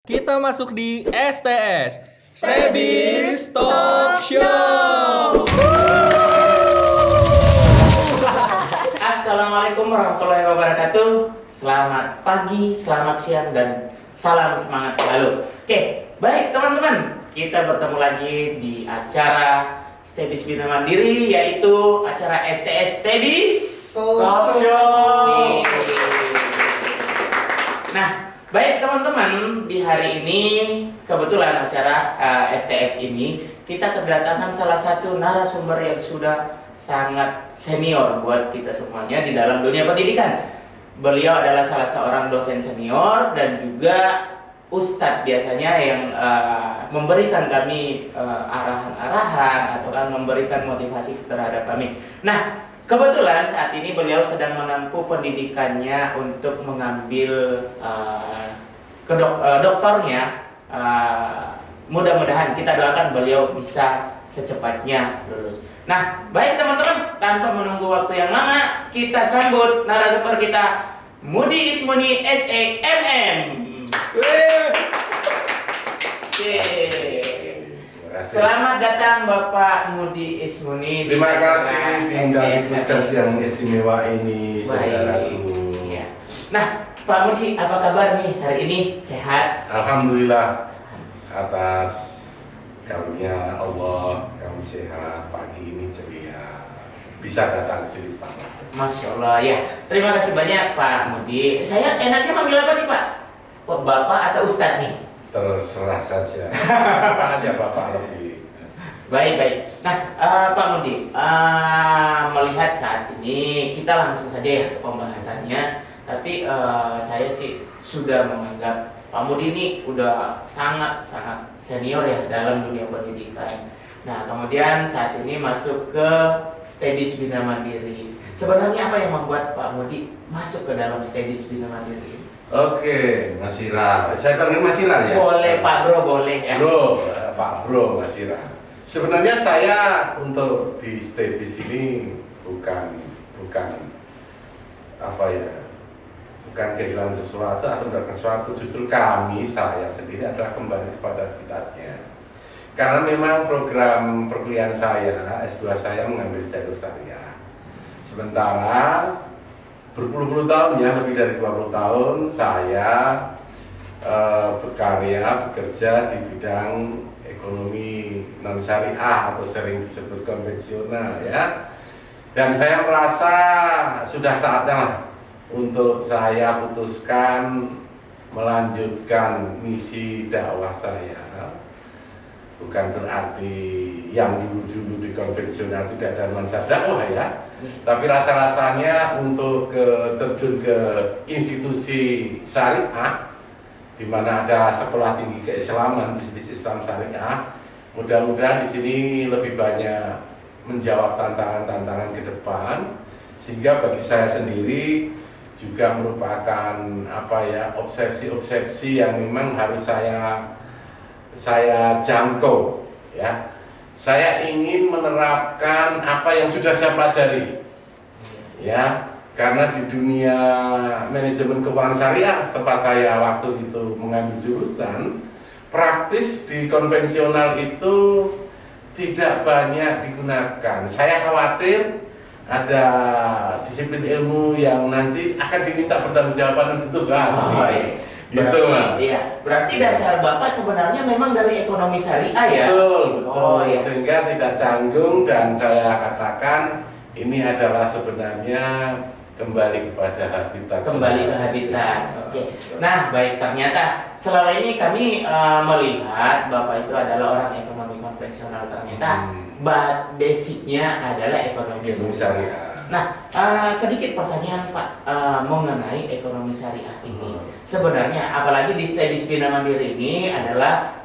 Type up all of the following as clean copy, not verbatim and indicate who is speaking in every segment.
Speaker 1: Kita masuk di STS, Stebis Talk Show.
Speaker 2: Assalamualaikum warahmatullahi wabarakatuh. Selamat pagi, selamat siang, dan salam semangat selalu. Oke, baik teman-teman, kita bertemu lagi di acara Stebis Bina Mandiri, yaitu acara STS Stebis Talk Show. Nah, baik teman-teman, di hari ini kebetulan acara STS ini kita kedatangan salah satu narasumber yang sudah sangat senior buat kita semuanya di dalam dunia pendidikan. Beliau adalah salah seorang dosen senior dan juga ustadz biasanya yang memberikan kami arahan-arahan atau kan memberikan motivasi terhadap kami. Nah, kebetulan saat ini beliau sedang menempuh pendidikannya untuk mengambil doktornya. Mudah-mudahan kita doakan beliau bisa secepatnya lulus. Nah, baik teman-teman, tanpa menunggu waktu yang lama, kita sambut narasumber kita, Mudi Ismuni SEMM. Selamat datang Bapak Mudi Ismuni.
Speaker 3: Terima kasih tinggal diskusi yang istimewa ini, saudaraku.
Speaker 2: Ya. Nah, Pak Mudi, apa kabar nih hari ini? Sehat?
Speaker 3: Alhamdulillah, atas karunia Allah kami sehat, pagi ini ceria, bisa datang sini Pak.
Speaker 2: Masya Allah ya. Terima kasih banyak Pak Mudi. Saya enaknya manggil apa nih Pak? Bapak atau Ustadz nih?
Speaker 3: Terserah saja. Apa aja Bapak lebih.
Speaker 2: Baik. Nah, Pak Mudi, melihat saat ini kita langsung saja ya ke pembahasannya. Tapi saya sih sudah menganggap Pak Mudi ini udah sangat senior ya dalam dunia pendidikan. Nah, kemudian saat ini masuk ke Stebis Bina Mandiri. Sebenarnya apa yang membuat Pak Mudi masuk ke dalam Stebis Bina Mandiri?
Speaker 3: Oke, Mas Ira. Saya panggil Mas Ira ya?
Speaker 2: Boleh Pak Bro, boleh ya.
Speaker 3: Pak Bro, Mas Ira. Sebenarnya saya untuk di Stebis ini bukan apa ya? Bukan kehilangan sesuatu atau mendapatkan sesuatu, justru saya sendiri adalah kembali kepada habitatnya. Karena memang program perkuliahan saya, S2 saya mengambil jalur syariah. Sementara berpuluh-puluh tahun ya, lebih dari 20 tahun saya bekerja di bidang ekonomi non syariah atau sering disebut konvensional ya. Dan saya merasa sudah saatnya lah untuk saya putuskan melanjutkan misi dakwah saya. Bukan berarti yang dulu di konvensional tidak ada nuansa dakwah ya, tapi rasa-rasanya untuk terjun ke institusi syariah di mana ada sekolah tinggi keislaman, bisnis Islam syariah. Mudah-mudahan di sini lebih banyak menjawab tantangan-tantangan ke depan, sehingga bagi saya sendiri juga merupakan obsesi yang memang harus saya jangkau ya. Saya ingin menerapkan apa yang sudah saya pelajari ya, karena di dunia manajemen keuangan syariah tempat saya waktu itu mengambil jurusan, praktis di konvensional itu tidak banyak digunakan. Saya khawatir ada disiplin ilmu yang nanti akan diminta pertanggungjawaban untuk gitu Mas.
Speaker 2: Iya, berarti dasar Bapak sebenarnya memang dari ekonomi syariah ya?
Speaker 3: Betul.
Speaker 2: Iya.
Speaker 3: Sehingga tidak canggung, dan saya katakan ini adalah sebenarnya kembali kepada habitat.
Speaker 2: Kembali ke habitat. Oke. Nah, baik, ternyata selama ini kami melihat Bapak itu adalah orang ekonomi konvensional. Ternyata basicnya adalah ekonomi syariah. Nah, sedikit pertanyaan Pak mengenai ekonomi syariah ini. Sebenarnya, apalagi di Stebis Bina Mandiri ini adalah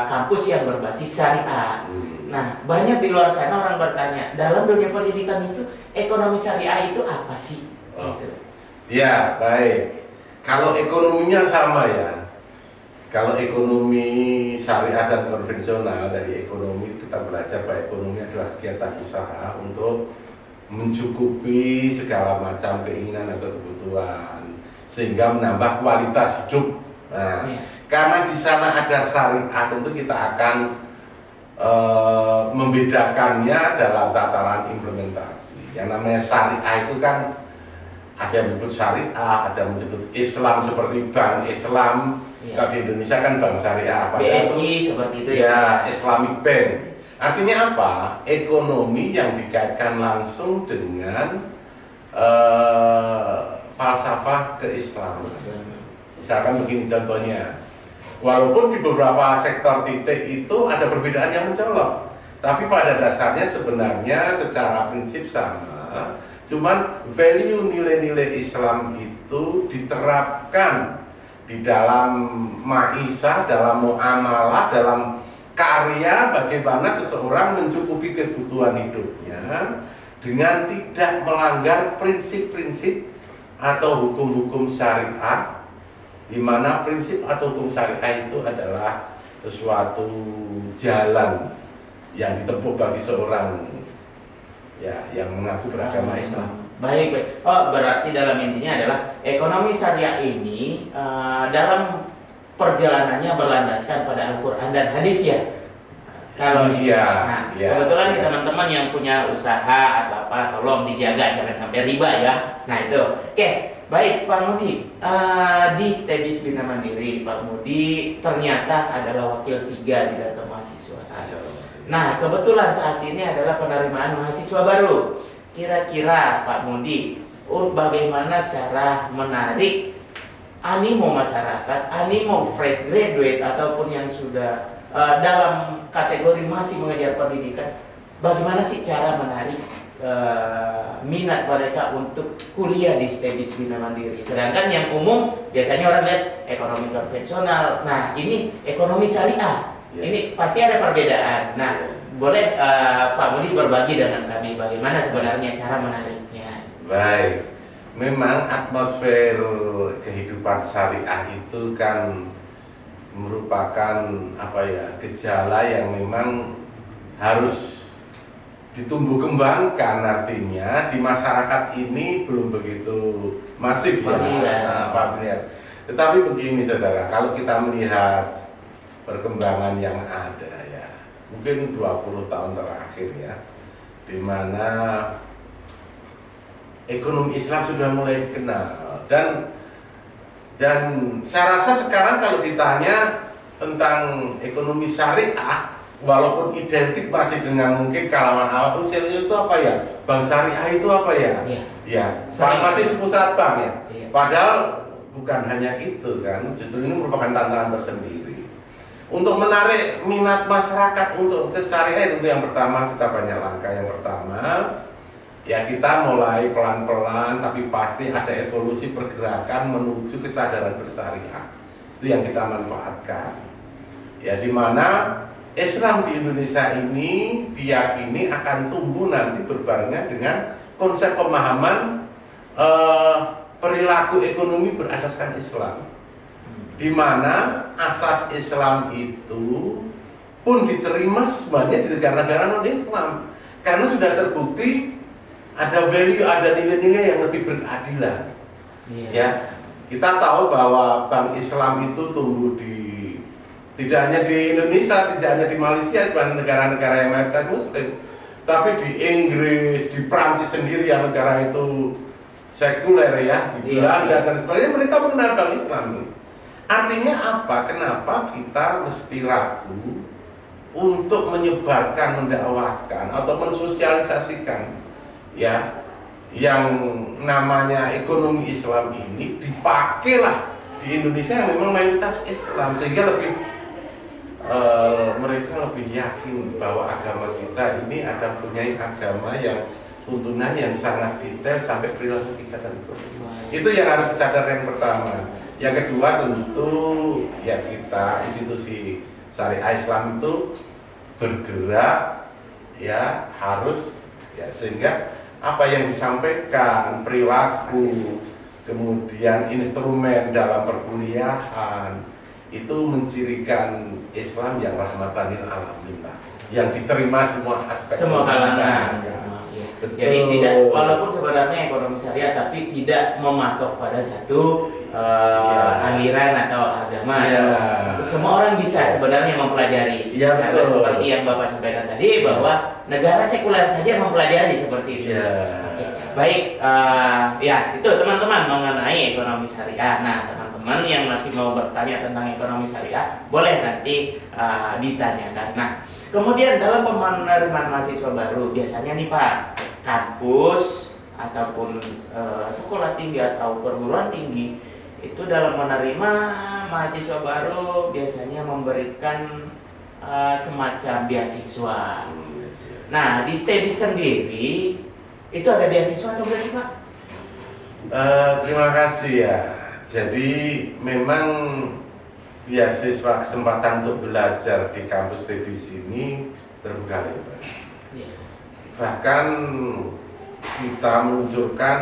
Speaker 2: kampus yang berbasis syariah. Nah, banyak di luar sana orang bertanya, dalam dunia pendidikan itu ekonomi syariah itu apa sih? Gitu.
Speaker 3: Ya, baik. Kalau ekonominya sama ya. Kalau ekonomi syariah dan konvensional, dari ekonomi kita belajar bahwa ekonomi adalah kegiatan usaha untuk mencukupi segala macam keinginan atau kebutuhan sehingga menambah kualitas hidup. Nah, Karena di sana ada syariah, tentu kita akan membedakannya dalam tataran implementasi. Yang namanya syariah itu kan ada yang menyebut syariah, ada yang menyebut Islam seperti Bank Islam.
Speaker 2: Iya.
Speaker 3: Kalau di Indonesia kan Bank Syariah,
Speaker 2: BSI seperti itu
Speaker 3: ya, Islamic Bank. Artinya apa? Ekonomi yang dikaitkan langsung dengan falsafah keislaman. Misalkan begini contohnya, walaupun di beberapa sektor titik itu ada perbedaan yang mencolok, tapi pada dasarnya sebenarnya secara prinsip sama. Cuman value nilai-nilai Islam itu diterapkan di dalam maisha, dalam muamalah, dalam karya, bagaimana seseorang mencukupi kebutuhan hidupnya dengan tidak melanggar prinsip-prinsip atau hukum-hukum syariah, di mana prinsip atau hukum syariah itu adalah sesuatu jalan yang ditempuh bagi seorang ya yang mengaku beragama Islam.
Speaker 2: Baik, baik. Oh, berarti dalam intinya adalah ekonomi syariah ini dalam perjalanannya berlandaskan pada Al-Quran dan hadis ya. Kalau
Speaker 3: iya,
Speaker 2: kebetulan nih teman-teman yang punya usaha atau apa, tolong dijaga jangan sampai riba ya. Nah itu, oke, baik Pak Mudi. Di Stebis Bina Mandiri, Pak Mudi ternyata adalah wakil 3 di data mahasiswa. Nah kebetulan saat ini adalah penerimaan mahasiswa baru. Kira-kira Pak Mudi, bagaimana cara menarik animo masyarakat, animo fresh graduate ataupun yang sudah dalam kategori masih mengejar pendidikan, bagaimana sih cara menarik minat mereka untuk kuliah di Stebis Bina Mandiri? Sedangkan yang umum biasanya orang lihat ekonomi konvensional, nah ini ekonomi syariah, ini pasti ada perbedaan. Nah boleh Pak Mudi berbagi dengan kami bagaimana sebenarnya cara menariknya?
Speaker 3: Baik, memang atmosfer kehidupan syariah itu kan merupakan apa ya, gejala yang memang harus ditumbuh kembangkan. Artinya di masyarakat ini belum begitu masif ya, familiar. Tetapi begini saudara, kalau kita melihat perkembangan yang ada ya, mungkin 20 tahun terakhir ya, di mana ekonomi Islam sudah mulai dikenal, dan saya rasa sekarang kalau ditanya tentang ekonomi syariah, walaupun identik masih dengan mungkin kalangan awam, itu apa ya? Bank syariah itu apa ya? Ya, masih sepusat bank ya. Padahal bukan hanya itu kan, justru ini merupakan tantangan tersendiri. Untuk menarik minat masyarakat untuk ke syariah, tentu yang pertama kita banyak langkah. Yang pertama ya kita mulai pelan-pelan tapi pasti ada evolusi pergerakan menuju kesadaran bersyariah. Itu yang kita manfaatkan. Ya, di mana Islam di Indonesia ini diyakini akan tumbuh nanti berbarengan dengan konsep pemahaman perilaku ekonomi berasaskan Islam. Di mana asas Islam itu pun diterima sebenarnya di negara-negara non-Islam, karena sudah terbukti ada value, ada nilai-nilai yang lebih berkeadilan. Ya, kita tahu bahwa Bank Islam itu tumbuh tidak hanya di Indonesia, tidak hanya di Malaysia sebagai negara-negara yang mayoritas Muslim, tapi di Inggris, di Prancis sendiri yang negara itu sekuler ya, di Belanda dan sebagainya, mereka mengenal Bank Islam. Artinya apa? Kenapa kita mesti ragu untuk menyebarkan, mendakwahkan atau mensosialisasikan ya yang namanya ekonomi Islam ini dipakailah di Indonesia yang memang mayoritas Islam, sehingga mereka lebih yakin bahwa agama kita ini ada punya agama yang tuntunan yang sangat detail sampai perilaku kita dan itu yang harus disadar yang pertama. Yang kedua tentu ya kita institusi syariah Islam itu bergerak ya harus ya sehingga apa yang disampaikan, perilaku, kemudian instrumen dalam perkuliahan itu mencirikan Islam yang rahmatan lil alamin, yang diterima semua aspek,
Speaker 2: semua kalangan. Jadi tidak, walaupun sebenarnya ekonomi syariah tapi tidak mematok pada satu aliran atau agama.
Speaker 3: Iya.
Speaker 2: Semua orang bisa sebenarnya mempelajari.
Speaker 3: Iya,
Speaker 2: Karena
Speaker 3: betul.
Speaker 2: seperti yang Bapak sampaikan tadi bahwa negara sekuler saja mempelajari seperti itu.
Speaker 3: Iya.
Speaker 2: Oke. Baik, ya itu teman-teman mengenai ekonomi syariah. Nah, teman-teman yang masih mau bertanya tentang ekonomi syariah boleh nanti ditanyakan. Nah, kemudian dalam penerimaan mahasiswa baru biasanya nih Pak, kampus ataupun sekolah tinggi atau perguruan tinggi itu dalam menerima mahasiswa baru biasanya memberikan semacam beasiswa. Nah, di STEBIS sendiri itu ada beasiswa atau enggak sih Pak?
Speaker 3: Terima kasih ya. Jadi memang beasiswa kesempatan untuk belajar di kampus STEBIS ini terbuka lebar.
Speaker 2: Iya.
Speaker 3: Bahkan kita meluncurkan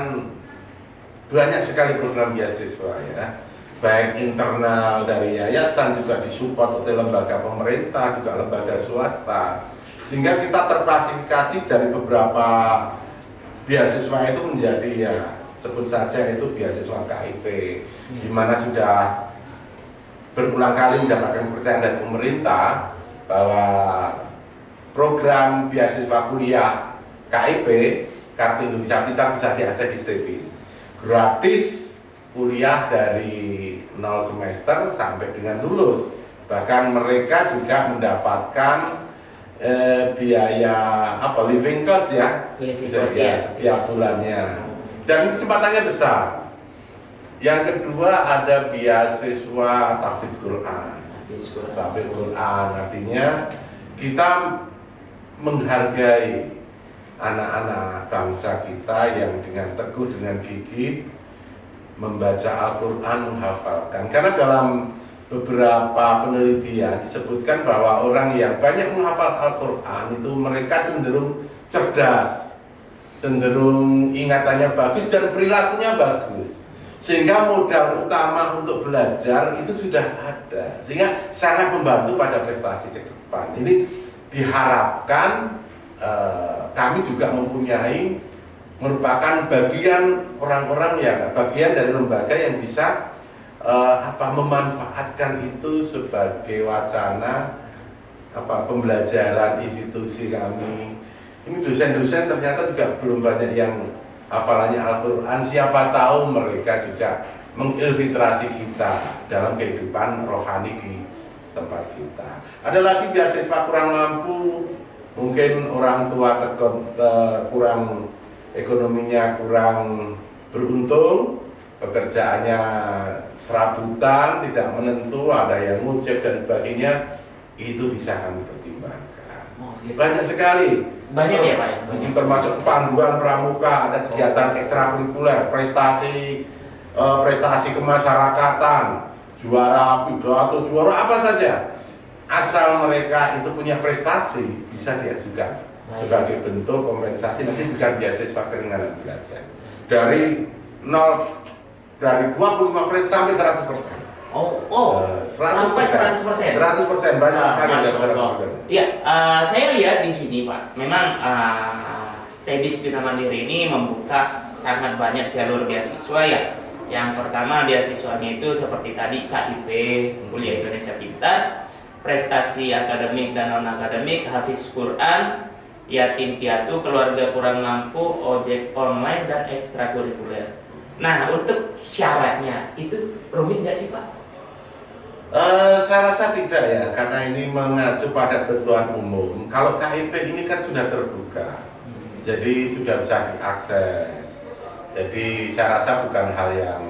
Speaker 3: banyak sekali program beasiswa ya, baik internal dari yayasan juga disupport oleh lembaga pemerintah juga lembaga swasta, sehingga kita terklasifikasi dari beberapa beasiswa itu menjadi ya sebut saja itu beasiswa KIP, di mana sudah berulang kali mendapatkan kepercayaan dari pemerintah bahwa program beasiswa kuliah KIP Kartu Indonesia Pintar bisa diakses di STEBIS, gratis kuliah dari 0 semester sampai dengan lulus. Bahkan mereka juga mendapatkan biaya living cost ya, setiap bulannya. Dan kesempatannya besar. Yang kedua ada beasiswa tahfidz Quran. Tahfidz Quran artinya kita menghargai anak-anak bangsa kita yang dengan teguh, dengan gigih membaca Al-Quran, menghafalkan. Karena dalam beberapa penelitian disebutkan bahwa orang yang banyak menghafal Al-Quran itu mereka cenderung cerdas, cenderung ingatannya bagus dan perilakunya bagus. Sehingga modal utama untuk belajar itu sudah ada, sehingga sangat membantu pada prestasi ke depan. Ini diharapkan kami juga mempunyai merupakan bagian orang-orang yang bagian dari lembaga yang bisa memanfaatkan itu sebagai wacana pembelajaran institusi kami. Ini dosen-dosen ternyata juga belum banyak yang hafalannya Al-Quran. Siapa tahu mereka juga menginfiltrasi kita dalam kehidupan rohani di tempat kita. Ada lagi beasiswa kurang mampu, mungkin orang tua kurang ekonominya kurang beruntung, pekerjaannya serabutan, tidak menentu, ada yang ngojek dan sebagainya, itu bisa kami pertimbangkan. Banyak sekali.
Speaker 2: Banyak ya Pak ya? Banyak.
Speaker 3: Termasuk panduan pramuka, ada kegiatan ekstrakurikuler, prestasi kemasyarakatan, juara pidato, juara apa saja. Asal mereka itu punya prestasi, bisa diajukan sebagai bentuk kompensasi, nanti bukan beasiswa keringanan belajar. Dari 25% sampai 100%.
Speaker 2: Sampai 100%.
Speaker 3: 100% banyak sekali dari 100%.
Speaker 2: Iya, saya lihat di sini Pak, memang STEBIS Bina Mandiri ini membuka sangat banyak jalur beasiswa ya. Yang pertama beasiswanya itu seperti tadi KIP, Kuliah Indonesia Pintar, prestasi akademik dan non akademik, hafiz Quran, yatim piatu, keluarga kurang mampu, ojek online dan ekstrakurikuler. Nah, untuk syaratnya itu rumit nggak sih Pak?
Speaker 3: Saya rasa tidak ya, karena ini mengacu pada ketentuan umum. Kalau KIP ini kan sudah terbuka, jadi sudah bisa diakses. Jadi saya rasa bukan hal yang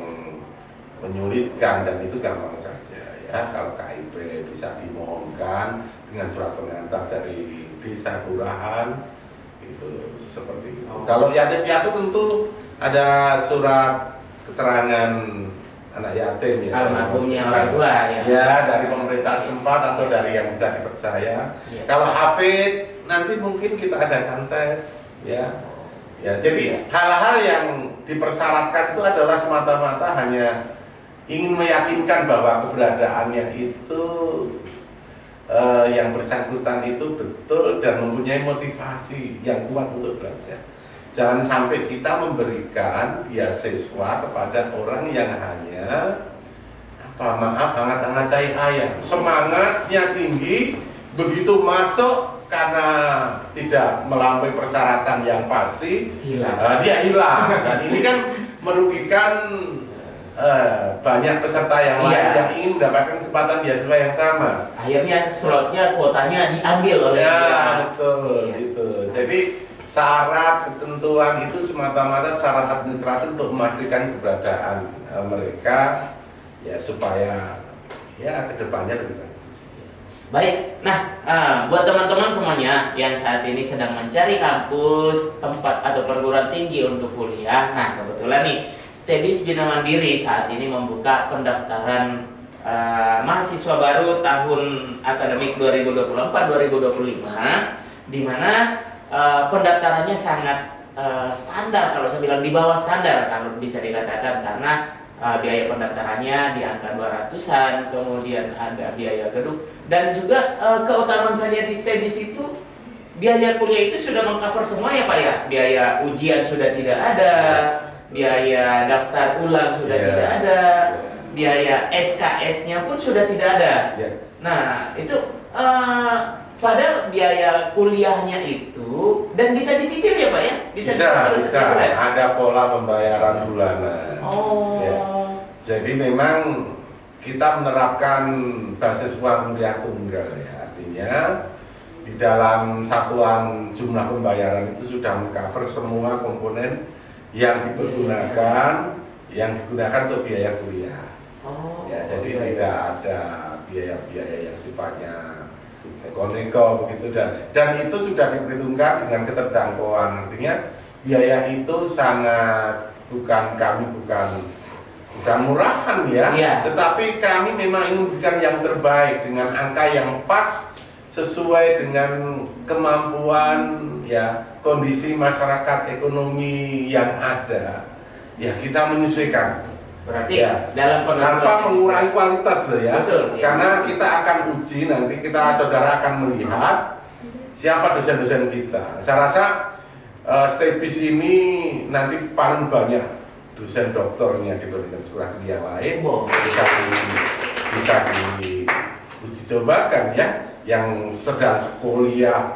Speaker 3: menyulitkan dan itu gampang saja ya. Kalau KIP bisa dimohonkan dengan surat pengantar dari desa kelurahan itu seperti itu. Kalau yatim piatu tentu ada surat keterangan anak yatim ya,
Speaker 2: almarhumnya orang tua ya.
Speaker 3: Ya, dari pemerintah setempat atau dari yang bisa dipercaya.
Speaker 2: Ya.
Speaker 3: Kalau hafid nanti mungkin kita adakan tes ya. Ya, jadi hal-hal yang dipersyaratkan itu adalah semata-mata hanya ingin meyakinkan bahwa keberadaannya itu yang bersangkutan itu betul dan mempunyai motivasi yang kuat untuk belajar. Jangan sampai kita memberikan beasiswa kepada orang yang hanya hangat-hangatai ayam, semangatnya tinggi, begitu masuk karena tidak melampaui persyaratan yang pasti, dia hilang. Dan ini kan merugikan banyak peserta yang lain yang ingin mendapatkan kesempatan beasiswa yang sama.
Speaker 2: Akhirnya slotnya, kuotanya diambil oleh
Speaker 3: betul, gitu. Jadi syarat ketentuan itu semata-mata syarat administratif untuk memastikan keberadaan mereka, ya supaya ya kedepannya lebih bagus.
Speaker 2: Baik, nah buat teman-teman semuanya yang saat ini sedang mencari kampus, tempat atau perguruan tinggi untuk kuliah, nah kebetulan nih STEBIS Bina Mandiri saat ini membuka pendaftaran mahasiswa baru tahun akademik 2024-2025, di mana pendaftarannya sangat standar, kalau saya bilang di bawah standar kalau bisa dikatakan, karena biaya pendaftarannya di angka 200-an, kemudian ada biaya gedung, dan juga keutamaan saya di STEBIS itu biaya kuliah itu sudah mengcover semua ya Pak ya. Biaya ujian sudah tidak ada, biaya daftar ulang sudah tidak ada, biaya SKS-nya pun sudah tidak ada. Nah itu padahal biaya kuliahnya itu dan bisa dicicil ya Pak ya? Bisa.
Speaker 3: Ada pola pembayaran bulanan. Jadi memang kita menerapkan beasiswa kuliah tunggal ya, artinya di dalam satuan jumlah pembayaran itu sudah mengcover semua komponen yang dipergunakan, yang digunakan untuk biaya kuliah. Ya, jadi tidak ada biaya-biaya yang sifatnya neko-neko begitu, dan itu sudah diperhitungkan dengan keterjangkauan. Artinya biaya itu sangat bukan murahan ya, tetapi kami memang ingin memberikan yang terbaik dengan angka yang pas sesuai dengan kemampuan ya, kondisi masyarakat ekonomi yang ada. Ya, kita menyesuaikan.
Speaker 2: Berarti dalam
Speaker 3: tanpa mengurangi kualitas loh ya.
Speaker 2: Betul,
Speaker 3: karena kita akan uji, nanti saudara akan melihat siapa dosen-dosen kita. Saya rasa STEBIS ini nanti paling banyak dosen doktornya dibandingkan sekolah kuliah lain. Bisa diuji cobakan ya. Yang sedang kuliah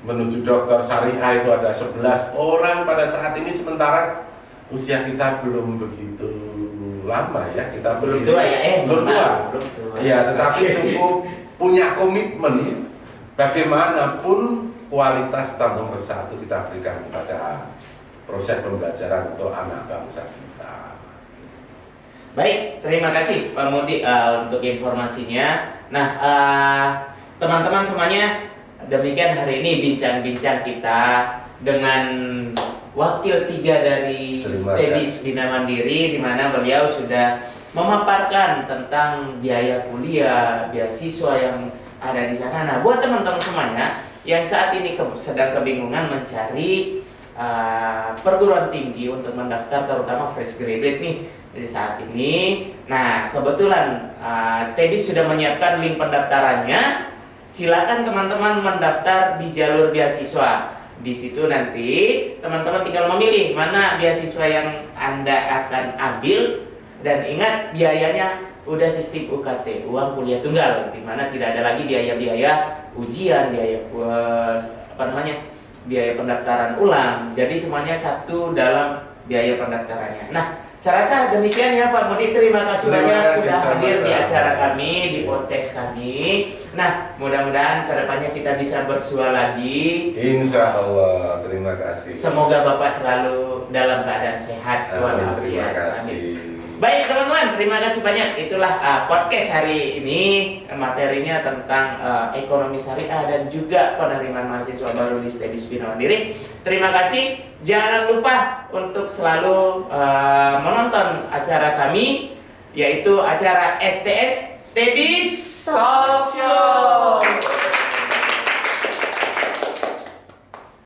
Speaker 3: menuju doktor syariah itu ada 11 orang pada saat ini, sementara usia kita belum begitu lama ya, kita
Speaker 2: belum tua ya,
Speaker 3: belum tua. Ya, tetapi cukup punya komitmen bagaimanapun kualitas tetap nomor satu kita berikan kepada proses pembelajaran untuk anak bangsa kita.
Speaker 2: Baik, terima kasih Pak Mudi untuk informasinya. Nah, teman-teman semuanya, demikian hari ini bincang-bincang kita dengan wakil 3 dari STEBIS Bina Mandiri, di mana beliau sudah memaparkan tentang biaya kuliah, beasiswa yang ada di sana. Nah, buat teman-teman semuanya yang saat ini sedang kebingungan mencari perguruan tinggi untuk mendaftar, terutama fresh graduate nih di saat ini. Nah, kebetulan STEBIS sudah menyiapkan link pendaftarannya. Silakan teman-teman mendaftar di jalur beasiswa. Di situ nanti teman-teman tinggal memilih mana beasiswa yang Anda akan ambil, dan ingat biayanya udah sistem UKT, uang kuliah tunggal, di mana tidak ada lagi biaya-biaya ujian, biaya pendaftaran ulang. Jadi semuanya satu dalam biaya pendaftarannya. Nah, saya rasa demikian ya Pak Mudi. Terima kasih banyak sudah hadir di acara kami, di podcast kami. Nah, mudah-mudahan kedepannya kita bisa bersua lagi.
Speaker 3: Insya Allah. Terima kasih.
Speaker 2: Semoga Bapak selalu dalam keadaan sehat walafiat.
Speaker 3: Terima kasih.
Speaker 2: Baik teman-teman, terima kasih banyak. Itulah podcast hari ini, materinya tentang ekonomi syariah dan juga penerimaan mahasiswa baru di STEBIS Bina Mandiri. Terima kasih. Jangan lupa untuk selalu menonton acara kami, yaitu acara STS STEBIS Talk Show.